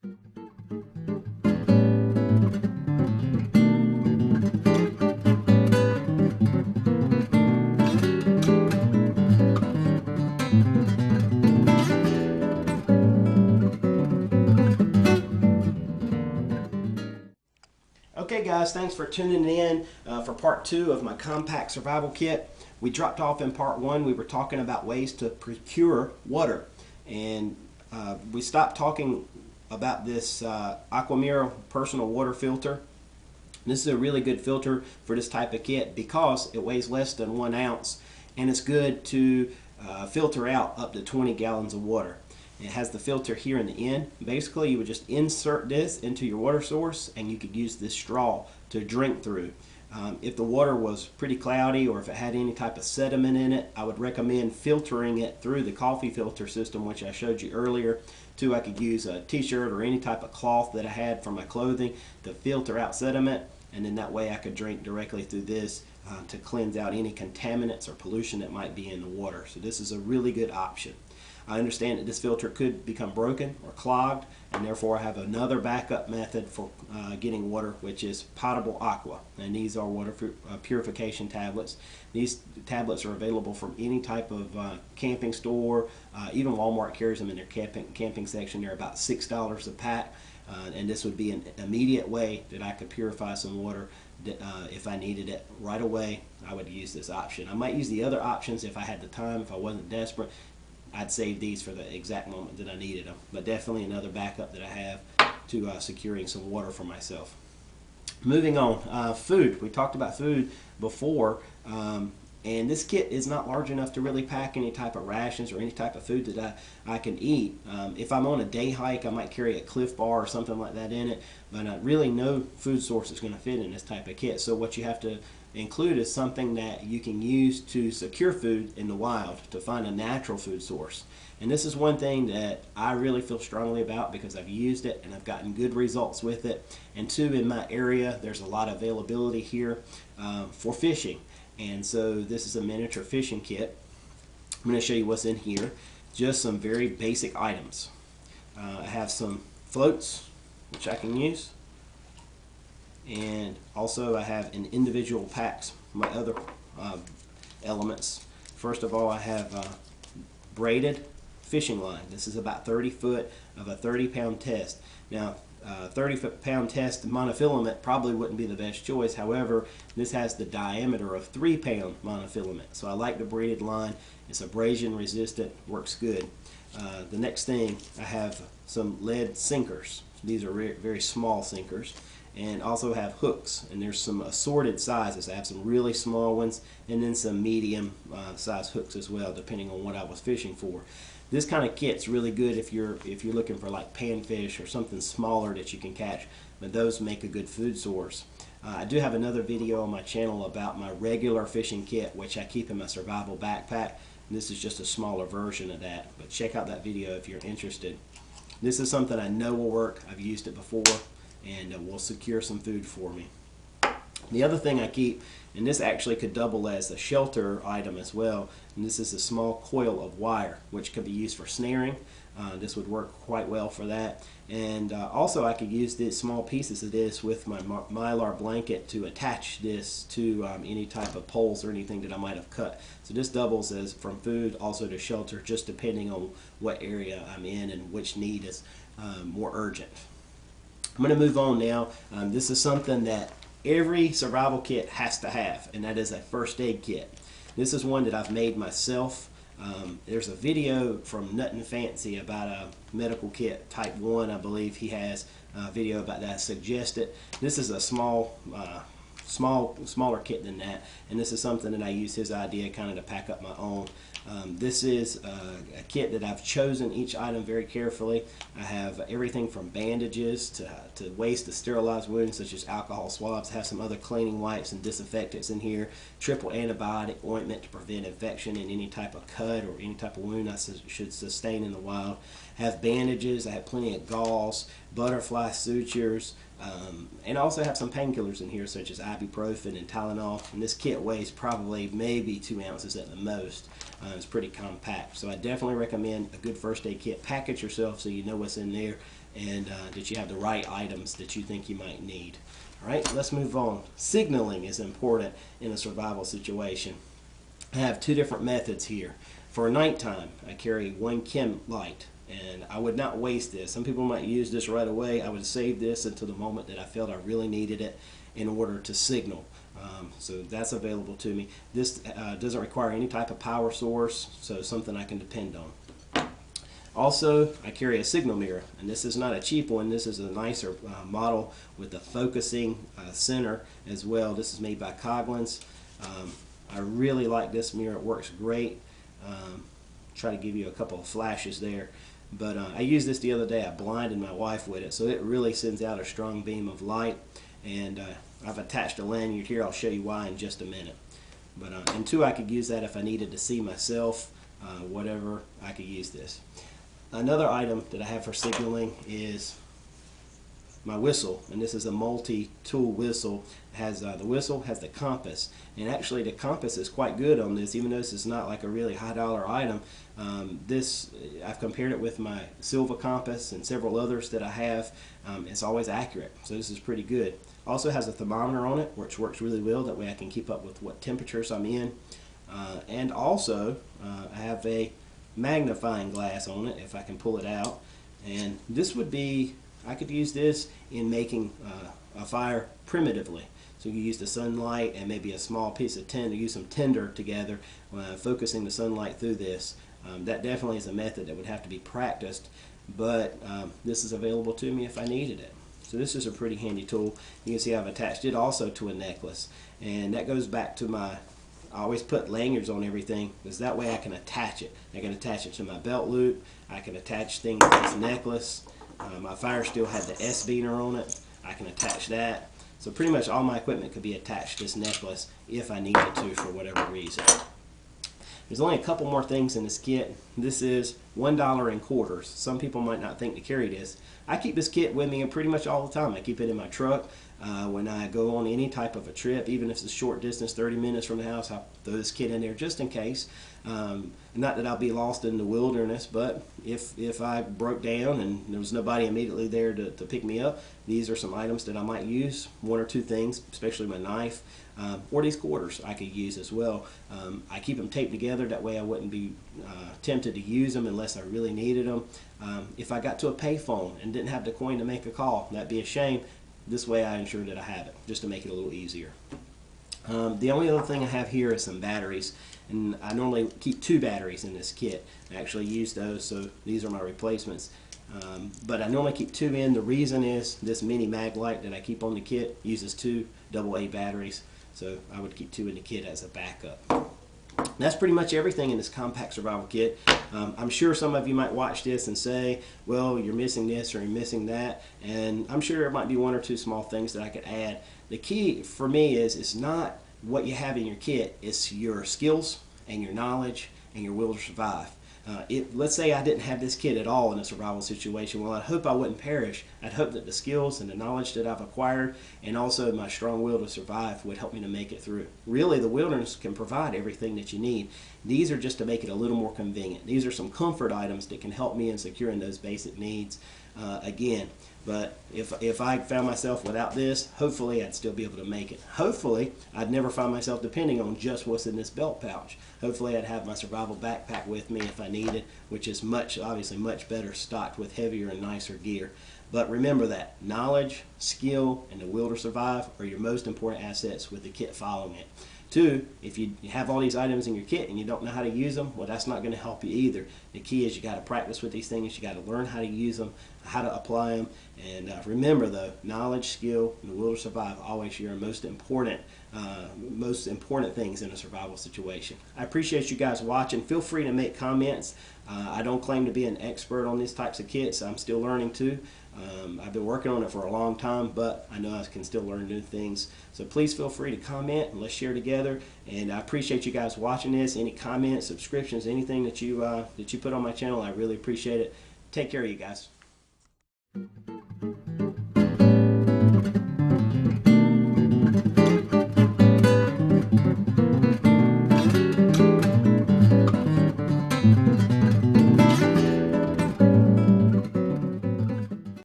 Okay guys, thanks for tuning in for part 2 of my compact survival kit. We dropped off in part 1. We were talking about ways to procure water, and we stopped talking about this Aquamira personal water filter. This is a really good filter for this type of kit because it weighs less than 1 ounce, and it's good to filter out up to 20 gallons of water. It has the filter here in the end. Basically, you would just insert this into your water source and you could use this straw to drink through. If the water was pretty cloudy or if it had any type of sediment in it, I would recommend filtering it through the coffee filter system, which I showed you earlier. Too, I could use a t-shirt or any type of cloth that I had for my clothing to filter out sediment, and then that way I could drink directly through this to cleanse out any contaminants or pollution that might be in the water. So this is a really good option. I understand that this filter could become broken or clogged, and therefore I have another backup method for getting water, which is Potable Aqua. And these are water purification tablets. These tablets are available from any type of camping store. Even Walmart carries them in their camping section. They're about $6 a pack. And this would be an immediate way that I could purify some water. If I needed it right away, I would use this option. I might use the other options if I had the time, if I wasn't desperate. I'd save these for the exact moment that I needed them, but definitely another backup that I have to securing some water for myself. Moving on, food. We talked about food before, and this kit is not large enough to really pack any type of rations or any type of food that I can eat. If I'm on a day hike, I might carry a Cliff Bar or something like that in it, but really no food source is going to fit in this type of kit. So what you have to include is something that you can use to secure food in the wild, to find a natural food source. And this is one thing that I really feel strongly about because I've used it and I've gotten good results with it. And two, in my area there's a lot of availability here for fishing, and so this is a miniature fishing kit. I'm going to show you what's in here. Just some very basic items. I have some floats which I can use, and also I have in individual packs my other elements. First of all, I have braided fishing line. This is about 30 foot of a 30-pound test. Now 30-pound test monofilament probably wouldn't be the best choice. However, this has the diameter of 3-pound monofilament, so I like the braided line. It's abrasion resistant, works good. The next thing, I have some lead sinkers. These are very small sinkers, and also have hooks, and there's some assorted sizes. I have some really small ones and then some medium size hooks as well, depending on what I was fishing for. This kind of kit's really good if you're looking for like panfish or something smaller that you can catch, but those make a good food source. I do have another video on my channel about my regular fishing kit, which I keep in my survival backpack. This is just a smaller version of that, but check out that video if you're interested. This is something I know will work. I've used it before, and will secure some food for me. The other thing I keep, and this actually could double as a shelter item as well, and this is a small coil of wire which could be used for snaring. This would work quite well for that, and also I could use these small pieces of this with my mylar blanket to attach this to any type of poles or anything that I might have cut. So this doubles as from food also to shelter, just depending on what area I'm in and which need is more urgent. I'm going to move on now. This is something that every survival kit has to have, and that is a first aid kit. This is one that I've made myself. There's a video from Nuttin Fancy about a medical kit type 1. I believe he has a video about that. I suggest it. This is a smaller kit than that, and this is something that I use his idea kind of to pack up my own. This is a kit that I've chosen each item very carefully. I have everything from bandages to ways to sterilize wounds, such as alcohol swabs. I have some other cleaning wipes and disinfectants in here. Triple antibiotic ointment to prevent infection in any type of cut or any type of wound I should sustain in the wild. I have bandages. I have plenty of gauze, butterfly sutures, and I also have some painkillers in here, such as ibuprofen and Tylenol. And this kit weighs probably maybe 2 ounces at the most. It's pretty compact, so I definitely recommend a good first aid kit. Pack it yourself so you know what's in there. and that you have the right items that you think you might need. All right, let's move on. Signaling is important in a survival situation. I have two different methods here. For nighttime, I carry one chem light, and I would not waste this. Some people might use this right away. I would save this until the moment that I felt I really needed it in order to signal. So that's available to me. This doesn't require any type of power source, so something I can depend on. Also, I carry a signal mirror, and this is not a cheap one. This is a nicer model with a focusing center as well. This is made by Coghlan's. I really like this mirror. It works great. Try to give you a couple of flashes there. But I used this the other day. I blinded my wife with it, so it really sends out a strong beam of light. And I've attached a lanyard here. I'll show you why in just a minute. But and two, I could use that if I needed to see myself, whatever. I could use this. Another item that I have for signaling is my whistle, and this is a multi-tool whistle. The whistle has the compass, and actually the compass is quite good on this, even though this is not like a really high-dollar item. I've compared it with my Silva compass and several others that I have. It's always accurate, so this is pretty good. Also has a thermometer on it, which works really well. That way I can keep up with what temperatures I'm in. And also I have a magnifying glass on it if I can pull it out, and this would be, I could use this in making a fire primitively. So you use the sunlight and maybe a small piece of tinder, use some tinder together, focusing the sunlight through this. That definitely is a method that would have to be practiced, but this is available to me if I needed it. So this is a pretty handy tool. You can see I've attached it also to a necklace, and that goes back to I always put lanyards on everything, because that way I can attach it. I can attach it to my belt loop. I can attach things to this necklace. My fire steel had the S-Beaner on it. I can attach that. So pretty much all my equipment could be attached to this necklace if I needed to for whatever reason. There's only a couple more things in this kit. This is $1 in quarters. Some people might not think to carry this. I keep this kit with me pretty much all the time. I keep it in my truck. When I go on any type of a trip, even if it's a short distance, 30 minutes from the house, I'll throw this kit in there just in case. Not that I'll be lost in the wilderness, but if I broke down and there was nobody immediately there to pick me up, these are some items that I might use. One or two things, especially my knife, or these quarters I could use as well. I keep them taped together, that way I wouldn't be tempted to use them unless I really needed them. If I got to a payphone and didn't have the coin to make a call, that'd be a shame. This way I ensure that I have it, just to make it a little easier. The only other thing I have here is some batteries, and I normally keep 2 batteries in this kit. I actually use those, so these are my replacements. But I normally keep 2 in. The reason is this mini mag light that I keep on the kit uses 2 AA batteries, so I would keep 2 in the kit as a backup. That's pretty much everything in this compact survival kit. I'm sure some of you might watch this and say, well, you're missing this or you're missing that, and I'm sure there might be 1 or 2 small things that I could add. The key for me is it's not what you have in your kit, it's your skills and your knowledge and your will to survive. Let's say I didn't have this kit at all in a survival situation. Well, I'd hope I wouldn't perish. I'd hope that the skills and the knowledge that I've acquired and also my strong will to survive would help me to make it through. Really, the wilderness can provide everything that you need. These are just to make it a little more convenient. These are some comfort items that can help me in securing those basic needs. Again, but if I found myself without this, hopefully I'd still be able to make it. Hopefully I'd never find myself depending on just what's in this belt pouch. Hopefully I'd have my survival backpack with me if I needed, which is obviously much better stocked with heavier and nicer gear. But remember that knowledge, skill, and the will to survive are your most important assets with the kit following it. 2, if you have all these items in your kit and you don't know how to use them, well, that's not going to help you either. The key is you got to practice with these things. You got to learn how to use them, how to apply them. And remember, though, knowledge, skill, and the will to survive always your most important things in a survival situation. I appreciate you guys watching. Feel free to make comments. I don't claim to be an expert on these types of kits. I'm still learning too. I've been working on it for a long time, but I know I can still learn new things. So please feel free to comment and let's share together. And I appreciate you guys watching this. Any comments, subscriptions, anything that you put on my channel, I really appreciate it. Take care of you guys.